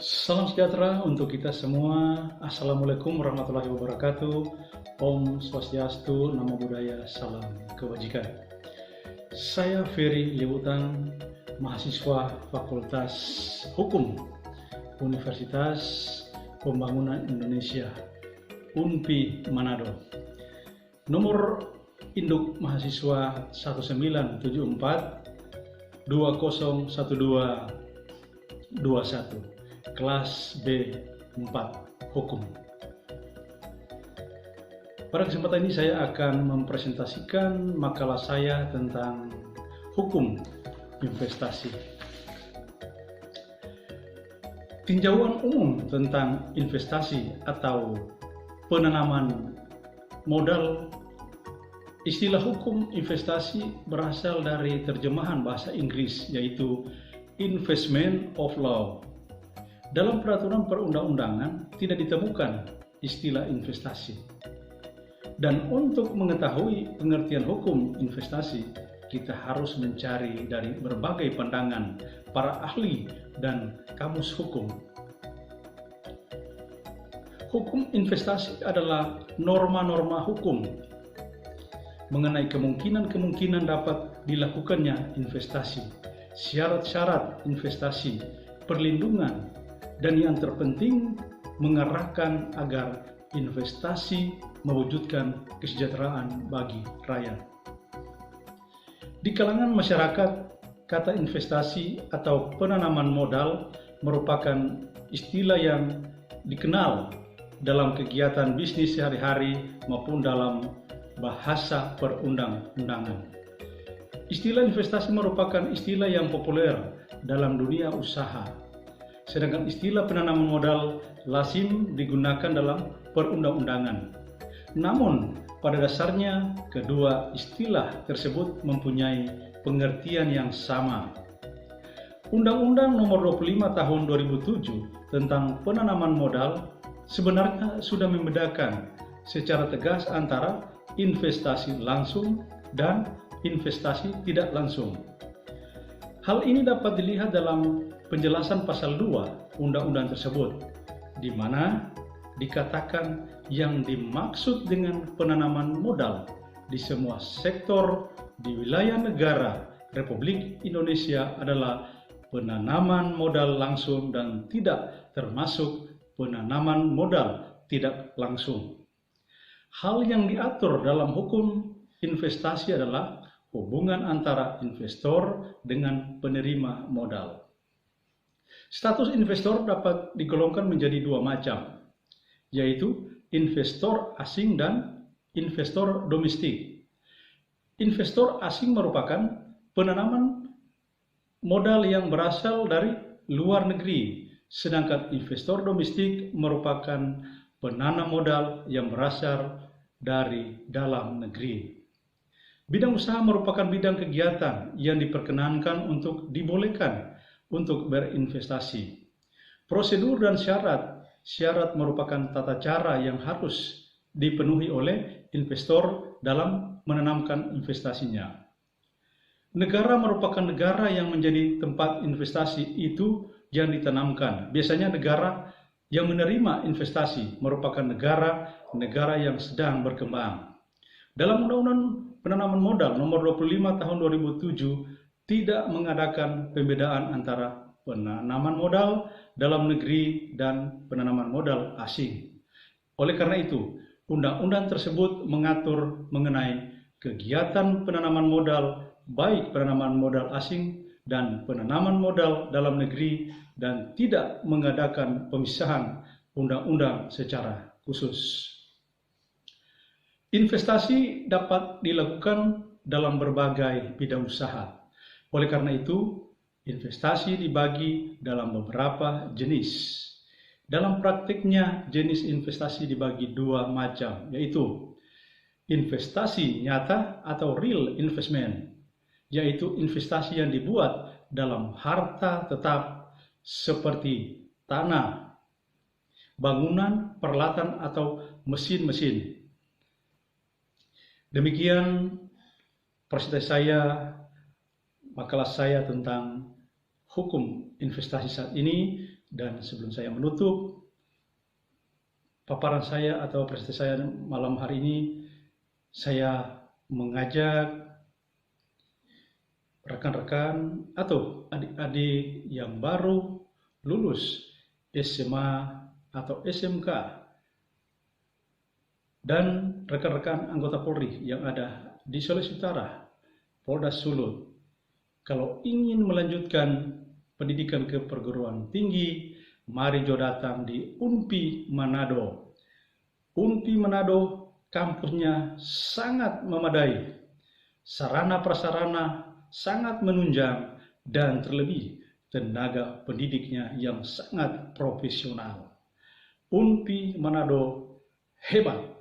Salam sejahtera untuk kita semua. Assalamualaikum warahmatullahi wabarakatuh. Om Swastiastu, Namo Buddhaya, Salam Kebajikan. Saya Ferry Liputan, mahasiswa Fakultas Hukum Universitas Pembangunan Indonesia, UNPI Manado. Nomor induk mahasiswa 1974 201221. Kelas B4 Hukum. Pada kesempatan ini saya akan mempresentasikan makalah saya tentang hukum investasi. Tinjauan umum tentang investasi atau penanaman modal. Istilah hukum investasi berasal dari terjemahan bahasa Inggris, yaitu Investment of Law. Dalam peraturan perundang-undangan tidak ditemukan istilah investasi. Dan untuk mengetahui pengertian hukum investasi, kita harus mencari dari berbagai pandangan para ahli dan kamus hukum. Hukum investasi adalah norma-norma hukum mengenai kemungkinan-kemungkinan dapat dilakukannya investasi, syarat-syarat investasi, perlindungan, dan yang terpenting mengarahkan agar investasi mewujudkan kesejahteraan bagi rakyat. Di kalangan masyarakat, kata investasi atau penanaman modal merupakan istilah yang dikenal dalam kegiatan bisnis sehari-hari maupun dalam bahasa perundang-undangan. Istilah investasi merupakan istilah yang populer dalam dunia usaha. Sedangkan istilah penanaman modal lazim digunakan dalam perundang-undangan. Namun, pada dasarnya kedua istilah tersebut mempunyai pengertian yang sama. Undang-Undang Nomor 25 Tahun 2007 tentang penanaman modal sebenarnya sudah membedakan secara tegas antara investasi langsung dan investasi tidak langsung. Hal ini dapat dilihat dalam penjelasan pasal 2 undang-undang tersebut, di mana dikatakan yang dimaksud dengan penanaman modal di semua sektor di wilayah negara Republik Indonesia adalah penanaman modal langsung dan tidak termasuk penanaman modal tidak langsung. Hal yang diatur dalam hukum investasi adalah hubungan antara investor dengan penerima modal. Status investor dapat digolongkan menjadi dua macam, yaitu investor asing dan investor domestik. Investor asing merupakan penanaman modal yang berasal dari luar negeri, sedangkan investor domestik merupakan penanam modal yang berasal dari dalam negeri. Bidang usaha merupakan bidang kegiatan yang diperkenankan untuk dibolehkan untuk berinvestasi. Prosedur dan syarat merupakan tata cara yang harus dipenuhi oleh investor dalam menanamkan investasinya. Negara merupakan negara yang menjadi tempat investasi itu yang ditanamkan. Biasanya negara yang menerima investasi merupakan negara yang sedang berkembang. Dalam Undang-Undang Penanaman Modal Nomor 25 Tahun 2007 tidak mengadakan pembedaan antara penanaman modal dalam negeri dan penanaman modal asing. Oleh karena itu, undang-undang tersebut mengatur mengenai kegiatan penanaman modal, baik penanaman modal asing dan penanaman modal dalam negeri, dan tidak mengadakan pemisahan undang-undang secara khusus. Investasi dapat dilakukan dalam berbagai bidang usaha. Oleh karena itu, investasi dibagi dalam beberapa jenis. Dalam praktiknya, jenis investasi dibagi dua macam, yaitu investasi nyata atau real investment, yaitu investasi yang dibuat dalam harta tetap seperti tanah, bangunan, peralatan, atau mesin-mesin. Demikian presentasi saya, makalah saya tentang hukum investasi saat ini. Dan sebelum saya menutup paparan saya atau presentasi saya malam hari ini, saya mengajak rekan-rekan atau adik-adik yang baru lulus SMA atau SMK dan rekan-rekan anggota Polri yang ada di Sulawesi Utara, Polda Sulut, kalau ingin melanjutkan pendidikan ke perguruan tinggi, mari jo datang di UNPI Manado. UNPI Manado kampusnya sangat memadai, sarana prasarana sangat menunjang, dan terlebih tenaga pendidiknya yang sangat profesional. UNPI Manado hebat,